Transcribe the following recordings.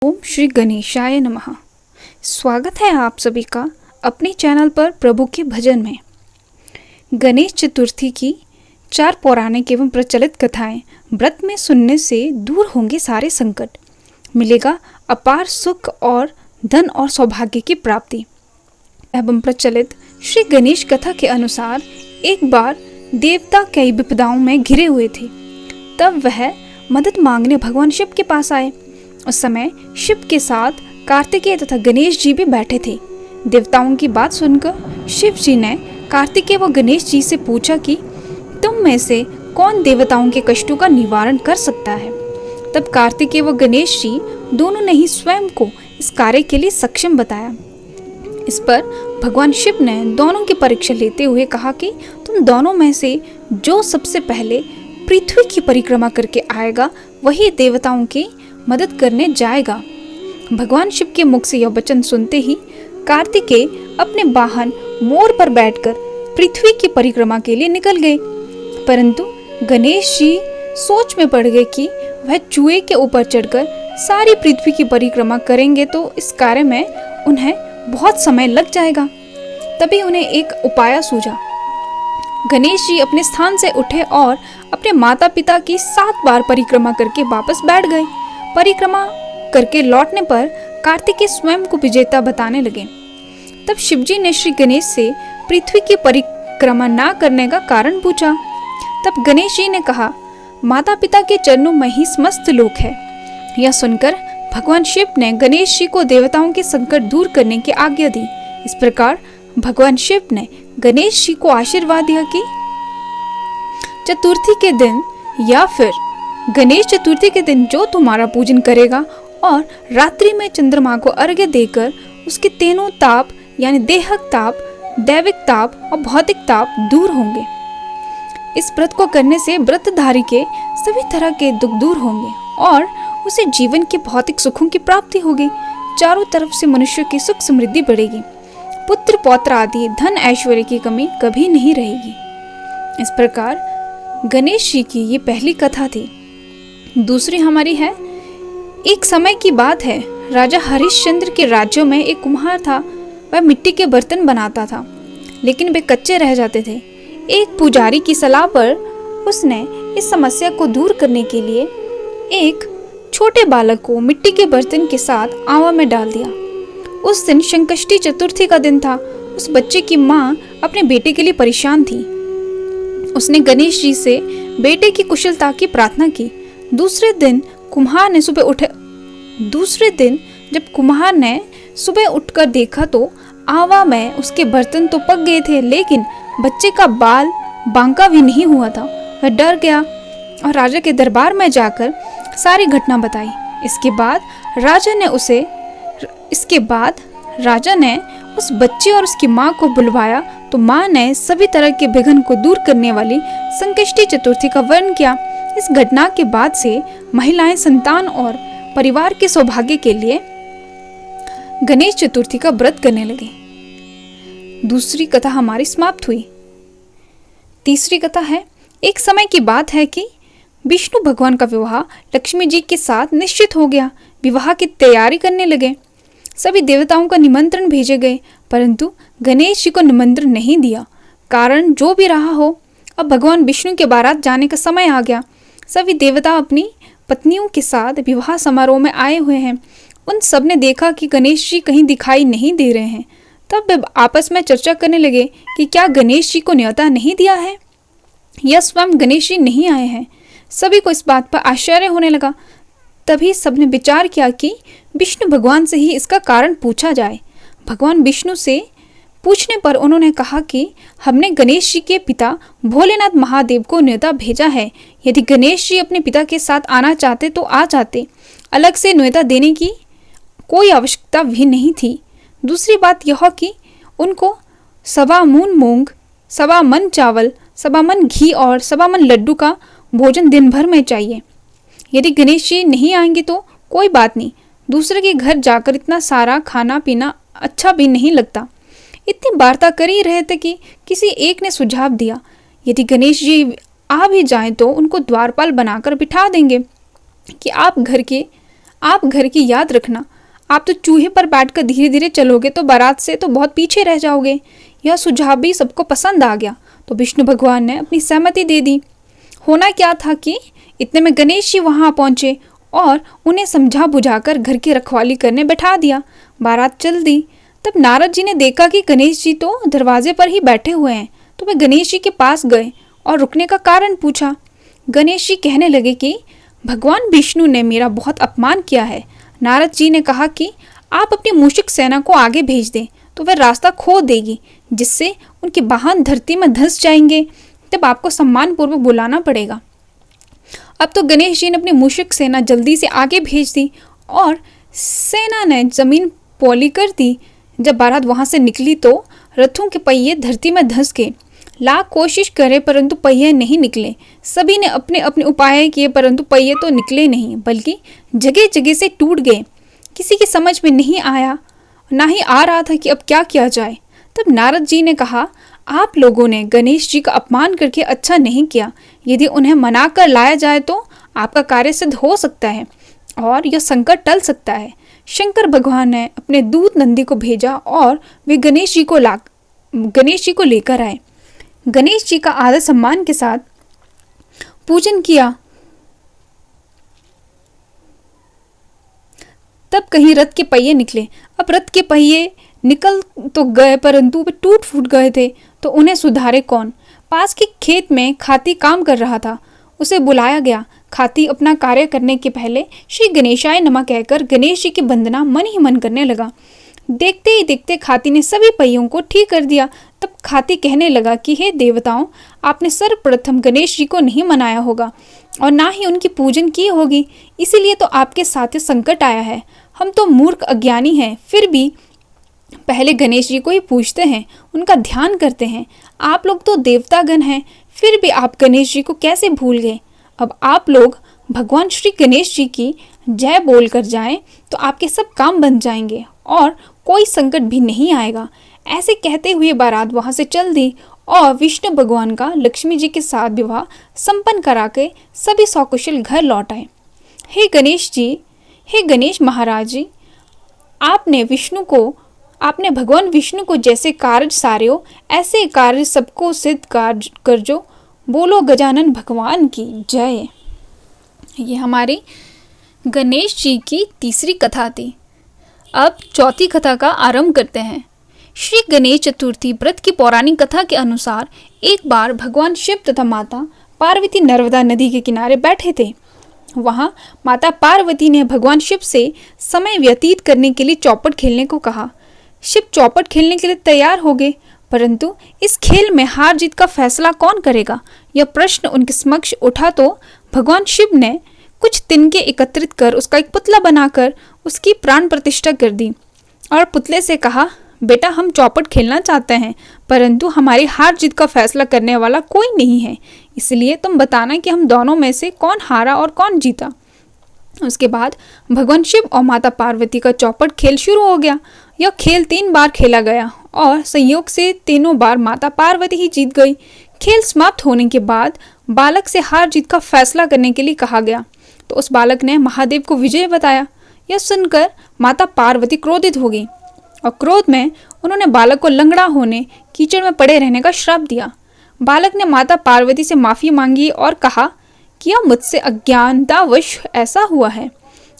ओम श्री गणेशाय नमः। स्वागत है आप सभी का अपने चैनल पर प्रभु के भजन में। गणेश चतुर्थी की 4 पौराणिक एवं प्रचलित कथाएं व्रत में सुनने से दूर होंगे सारे संकट, मिलेगा अपार सुख और धन और सौभाग्य की प्राप्ति। एवं प्रचलित श्री गणेश कथा के अनुसार एक बार देवता कई विपदाओं में घिरे हुए थे। तब वह मदद मांगने भगवान शिव के पास आए। उस समय शिव के साथ कार्तिकेय तथा गणेश जी भी बैठे थे। देवताओं की बात सुनकर शिव जी ने कार्तिकेय व गणेश जी से पूछा कि तुम में से कौन देवताओं के कष्टों का निवारण कर सकता है। तब कार्तिकेय व गणेश जी दोनों ने ही स्वयं को इस कार्य के लिए सक्षम बताया। इस पर भगवान शिव ने दोनों की परीक्षा लेते हुए कहा कि तुम दोनों में से जो सबसे पहले पृथ्वी की परिक्रमा करके आएगा वही देवताओं की मदद करने जाएगा। भगवान शिव के मुख से यह वचन सुनते ही कार्तिकेय अपने वाहन मोर पर बैठकर पृथ्वी की परिक्रमा के लिए निकल गए। परंतु गणेश जी सोच में पड़ गए कि वह चूहे के ऊपर चढ़कर सारी पृथ्वी की परिक्रमा करेंगे तो इस कार्य में उन्हें बहुत समय लग जाएगा। तभी उन्हें एक उपाय सूझा। गणेश जी अपने स्थान से उठे और अपने माता पिता की 7 बार परिक्रमा करके वापस बैठ गए। परिक्रमा करके लौटने पर कार्तिकेय स्वयं को विजेता बताने लगे। तब शिवजी ने श्री गणेश से पृथ्वी की परिक्रमा ना करने का कारण पूछा। तब गणेश जी ने कहा, माता पिता के चरणों में ही समस्त लोक है। यह सुनकर भगवान शिव ने गणेश जी को देवताओं के संकट दूर करने की आज्ञा दी। इस प्रकार भगवान शिव ने गणेश जी को आशीर्वाद दिया कि चतुर्थी के दिन या फिर गणेश चतुर्थी के दिन जो तुम्हारा पूजन करेगा और रात्रि में चंद्रमा को अर्घ्य देकर उसके तीनों ताप यानी देहक ताप, दैविक ताप और भौतिक ताप दूर होंगे। इस व्रत को करने से व्रतधारी के सभी तरह के दुख दूर होंगे और उसे जीवन के भौतिक सुखों की प्राप्ति होगी। चारों तरफ से मनुष्य की सुख समृद्धि बढ़ेगी। पुत्र पौत्र आदि धन ऐश्वर्य की कमी कभी नहीं रहेगी। इस प्रकार गणेश जी की ये पहली कथा थी। दूसरी हमारी है, एक समय की बात है, राजा हरिश्चंद्र के राज्यों में एक कुम्हार था। वह मिट्टी के बर्तन बनाता था, लेकिन वे कच्चे रह जाते थे। एक पुजारी की सलाह पर उसने इस समस्या को दूर करने के लिए एक छोटे बालक को मिट्टी के बर्तन के साथ आवा में डाल दिया। उस दिन संकष्टी चतुर्थी का दिन था। उस बच्चे की माँ अपने बेटे के लिए परेशान थी। उसने गणेश जी से बेटे की कुशलता की प्रार्थना की। दूसरे दिन जब कुम्हार ने सुबह उठकर देखा तो आवा में उसके बर्तन तो पक गए थे, लेकिन बच्चे का बाल बांका भी नहीं हुआ था। वह डर गया और राजा के दरबार में जाकर सारी घटना बताई। इसके बाद राजा ने उस बच्चे और उसकी माँ को बुलवाया तो माँ ने सभी तरह के विघ्न को दूर करने वाली संकष्टी चतुर्थी का वर्णन किया। इस घटना के बाद से महिलाएं संतान और परिवार के सौभाग्य के लिए गणेश चतुर्थी का व्रत करने लगी। दूसरी कथा हमारी समाप्त हुई। तीसरी कथा है, एक समय की बात है कि विष्णु भगवान का विवाह लक्ष्मी जी के साथ निश्चित हो गया। विवाह की तैयारी करने लगे। सभी देवताओं का निमंत्रण भेजे गए, परंतु गणेश जी को निमंत्रण नहीं दिया। कारण जो भी रहा हो, अब भगवान विष्णु के बारात जाने का समय आ गया। सभी देवता अपनी पत्नियों के साथ विवाह समारोह में आए हुए हैं। उन सब ने देखा कि गणेश जी कहीं दिखाई नहीं दे रहे हैं। तब वे आपस में चर्चा करने लगे कि क्या गणेश जी को न्योता नहीं दिया है या स्वयं गणेश जी नहीं आए हैं। सभी को इस बात पर आश्चर्य होने लगा। तभी सबने विचार किया कि विष्णु भगवान से ही इसका कारण पूछा जाए। भगवान विष्णु से पूछने पर उन्होंने कहा कि हमने गणेश जी के पिता भोलेनाथ महादेव को न्योता भेजा है। यदि गणेश जी अपने पिता के साथ आना चाहते तो आ जाते। अलग से न्योता देने की कोई आवश्यकता भी नहीं थी। दूसरी बात यह कि उनको 1.25 मून मूंग, 1.25 मन चावल, 1.25 मन घी और 1.25 मन लड्डू का भोजन दिन भर में चाहिए। यदि गणेश जी नहीं आएंगे तो कोई बात नहीं, दूसरे के घर जाकर इतना सारा खाना पीना अच्छा भी नहीं लगता। इतनी वार्ता कर ही रहे थे कि किसी एक ने सुझाव दिया, यदि गणेश जी आ भी जाएं तो उनको द्वारपाल बनाकर बिठा देंगे कि आप घर की याद रखना, आप तो चूहे पर बैठकर धीरे धीरे चलोगे तो बारात से तो बहुत पीछे रह जाओगे। यह सुझाव भी सबको पसंद आ गया तो विष्णु भगवान ने अपनी सहमति दे दी। होना क्या था कि इतने में गणेश जी वहां पहुंचे और उन्हें समझा बुझाकर घर की रखवाली करने बैठा दिया। बारात चल दी। तब नारद जी ने देखा कि गणेश जी तो दरवाजे पर ही बैठे हुए हैं, तो वे गणेश जी के पास गए और रुकने का कारण पूछा। गणेश जी कहने लगे कि भगवान विष्णु ने मेरा बहुत अपमान किया है। नारद जी ने कहा कि आप अपनी मूषिक सेना को आगे भेज दें तो वह रास्ता खो देगी, जिससे उनके वाहन धरती में धंस जाएंगे। तब आपको सम्मानपूर्वक बुलाना पड़ेगा। अब तो गणेश जी ने अपनी मूषिक सेना जल्दी से आगे भेज दी और सेना ने जमीन पौली कर दी। जब बारात वहां से निकली तो रथों के पहिए धरती में धंस गए। लाख कोशिश करे परंतु पहिए नहीं निकले। सभी ने अपने अपने उपाय किए परंतु पहिए तो निकले नहीं, बल्कि जगह जगह से टूट गए। किसी की समझ में नहीं आया, ना ही आ रहा था कि अब क्या किया जाए। तब नारद जी ने कहा, आप लोगों ने गणेश जी का अपमान करके अच्छा नहीं किया। यदि उन्हें मना कर लाया जाए तो आपका कार्य सिद्ध हो सकता है और यह संकट टल सकता है। शंकर भगवान ने अपने दूत नंदी को भेजा और वे गणेश जी को लेकर आए। गणेश जी का आदर सम्मान के साथ पूजन किया। तब कहीं रथ के पहिए निकले। अब रथ के पहिए निकल तो गए परंतु वे टूट फूट गए थे, तो उन्हें सुधारे कौन। पास के खेत में खाती काम कर रहा था, उसे बुलाया गया। खाती अपना कार्य करने के पहले श्री गणेशाय नमः कहकर गणेश जी की वंदना मन ही मन करने लगा। देखते ही देखते खाती ने सभी पहियों को ठीक कर दिया। तब खाती कहने लगा कि हे देवताओं, आपने सर्वप्रथम गणेश जी को नहीं मनाया होगा और ना ही उनकी पूजन की होगी, इसीलिए तो आपके साथ ये संकट आया है। हम तो मूर्ख अज्ञानी हैं, फिर भी पहले गणेश जी को ही पूजते हैं, उनका ध्यान करते हैं। आप लोग तो देवतागण हैं, फिर भी आप गणेश जी को कैसे भूल गए। अब आप लोग भगवान श्री गणेश जी की जय बोल कर जाएं तो आपके सब काम बन जाएंगे और कोई संकट भी नहीं आएगा। ऐसे कहते हुए बारात वहां से चल दी और विष्णु भगवान का लक्ष्मी जी के साथ विवाह संपन्न करा के सभी सकुशल घर लौट आए। हे गणेश जी, हे गणेश महाराज जी, आपने भगवान विष्णु को जैसे कार्य सारे हो ऐसे कार्य सबको सिद्ध कार्य कर जो। बोलो गजानन भगवान की जय। ये हमारी गणेश जी की तीसरी कथा थी। अब चौथी कथा का आरंभ करते हैं। श्री गणेश चतुर्थी व्रत की पौराणिक कथा के अनुसार एक बार भगवान शिव तथा माता पार्वती नर्मदा नदी के किनारे बैठे थे। वहां माता पार्वती ने भगवान शिव से समय व्यतीत करने के लिए चौपट खेलने को कहा। शिव चौपट खेलने के लिए तैयार हो गए, परंतु इस खेल में हार जीत का फैसला कौन करेगा, यह प्रश्न उनके समक्ष उठा तो भगवान शिव ने कुछ तिनके एकत्रित कर उसका एक पुतला बनाकर उसकी प्राण प्रतिष्ठा कर दी और पुतले से कहा, बेटा हम चौपट खेलना चाहते हैं परंतु हमारी हार जीत का फैसला करने वाला कोई नहीं है, इसलिए तुम बताना कि हम दोनों में से कौन हारा और कौन जीता। उसके बाद भगवान शिव और माता पार्वती का चौपट खेल शुरू हो गया। यह खेल 3 बार खेला गया और संयोग से तीनों बार माता पार्वती ही जीत गई। खेल समाप्त होने के बाद बालक से हार जीत का फैसला करने के लिए कहा गया तो उस बालक ने महादेव को विजय बताया। यह सुनकर माता पार्वती क्रोधित हो गई और क्रोध में उन्होंने बालक को लंगड़ा होने, कीचड़ में पड़े रहने का श्राप दिया। बालक ने माता पार्वती से माफी मांगी और कहा कि यह मुझसे अज्ञानतावश ऐसा हुआ है,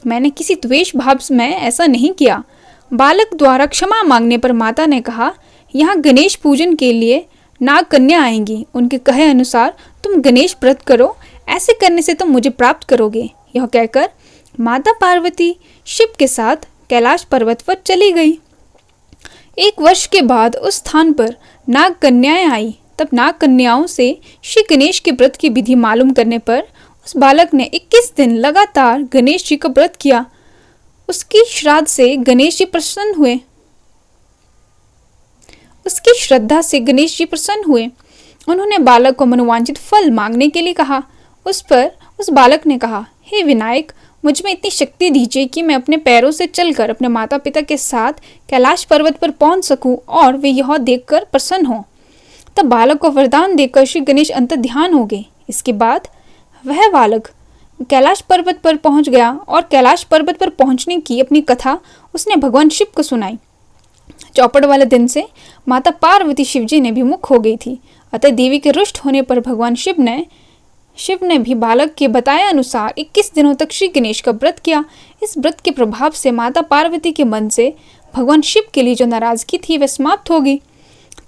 मैंने किसी द्वेष भाव में ऐसा नहीं किया। बालक द्वारा क्षमा मांगने पर माता ने कहा, यहाँ गणेश पूजन के लिए नाग कन्या आएंगी, उनके कहे अनुसार तुम गणेश व्रत करो, ऐसे करने से तुम मुझे प्राप्त करोगे। यह कहकर माता पार्वती शिव के साथ कैलाश पर्वत पर चली गई। 1 वर्ष के बाद उस स्थान पर नाग कन्याएं आई। तब नाग कन्याओं से श्री गणेश के व्रत की विधि मालूम करने पर उस बालक ने 21 दिन लगातार गणेश जी का व्रत किया। उसकी श्राद्ध से गणेश जी प्रसन्न हुए। उसकी श्रद्धा से गणेश जी प्रसन्न हुए। उन्होंने बालक को मनोवांछित फल मांगने के लिए कहा। उस पर उस बालक ने कहा, हे विनायक, मुझ में इतनी शक्ति दीजिए कि मैं अपने पैरों से चलकर अपने माता पिता के साथ कैलाश पर्वत पर पहुंच सकूं और वे यह देखकर प्रसन्न हों। तब बालक को वरदान देकर श्री गणेश अंतर ध्यान हो गए। इसके बाद वह बालक कैलाश पर्वत पर पहुंच गया और कैलाश पर्वत पर पहुंचने की अपनी कथा उसने भगवान शिव को सुनाई। चौपड़ वाले दिन से माता पार्वती शिवजी ने भी मुख हो गई थी, अतः देवी के रुष्ट होने पर भगवान शिव ने भी बालक के बताए अनुसार 21 दिनों तक श्री गणेश का व्रत किया। इस व्रत के प्रभाव से माता पार्वती के मन से भगवान शिव के लिए जो नाराजगी थी वह समाप्त हो गई।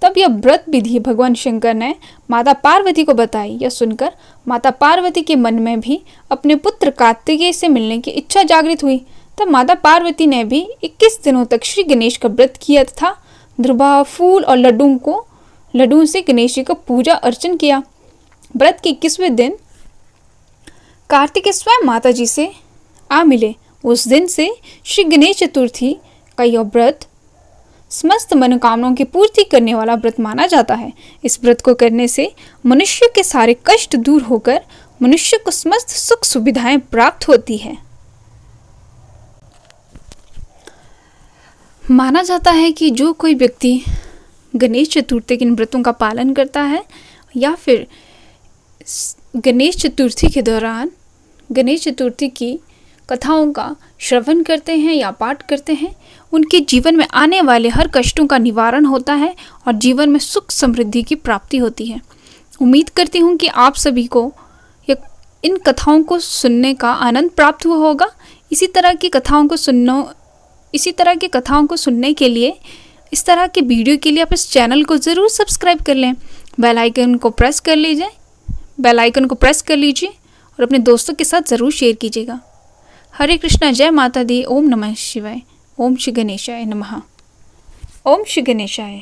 तब यह व्रत विधि भगवान शंकर ने माता पार्वती को बताई। यह सुनकर माता पार्वती के मन में भी अपने पुत्र कार्तिकेय से मिलने की इच्छा जागृत हुई। तब माता पार्वती ने भी 21 दिनों तक श्री गणेश का व्रत किया तथा दुर्वा, फूल और लड्डू से गणेश जी का पूजा अर्चन किया। व्रत के 21वें दिन कार्तिकेय स्वयं माता जी से आ मिले। उस दिन से श्री गणेश चतुर्थी का यह व्रत समस्त मनोकामनाओं की पूर्ति करने वाला व्रत माना जाता है। इस व्रत को करने से मनुष्य के सारे कष्ट दूर होकर मनुष्य को समस्त सुख सुविधाएं प्राप्त होती है। माना जाता है कि जो कोई व्यक्ति गणेश चतुर्थी के इन व्रतों का पालन करता है या फिर गणेश चतुर्थी के दौरान गणेश चतुर्थी की कथाओं का श्रवण करते हैं या पाठ करते हैं, उनके जीवन में आने वाले हर कष्टों का निवारण होता है और जीवन में सुख समृद्धि की प्राप्ति होती है। उम्मीद करती हूँ कि आप सभी को इन कथाओं को सुनने का आनंद प्राप्त हुआ होगा। इसी तरह की कथाओं को सुनने के लिए, इस तरह के वीडियो के लिए आप इस चैनल को ज़रूर सब्सक्राइब कर लें। बेल आइकन को प्रेस कर लीजिए और अपने दोस्तों के साथ ज़रूर शेयर कीजिएगा। हरे कृष्णा, जय माता दी। ओम नमः शिवाय। ओम श्री गणेशाय नमः। ओम श्री गणेशाय।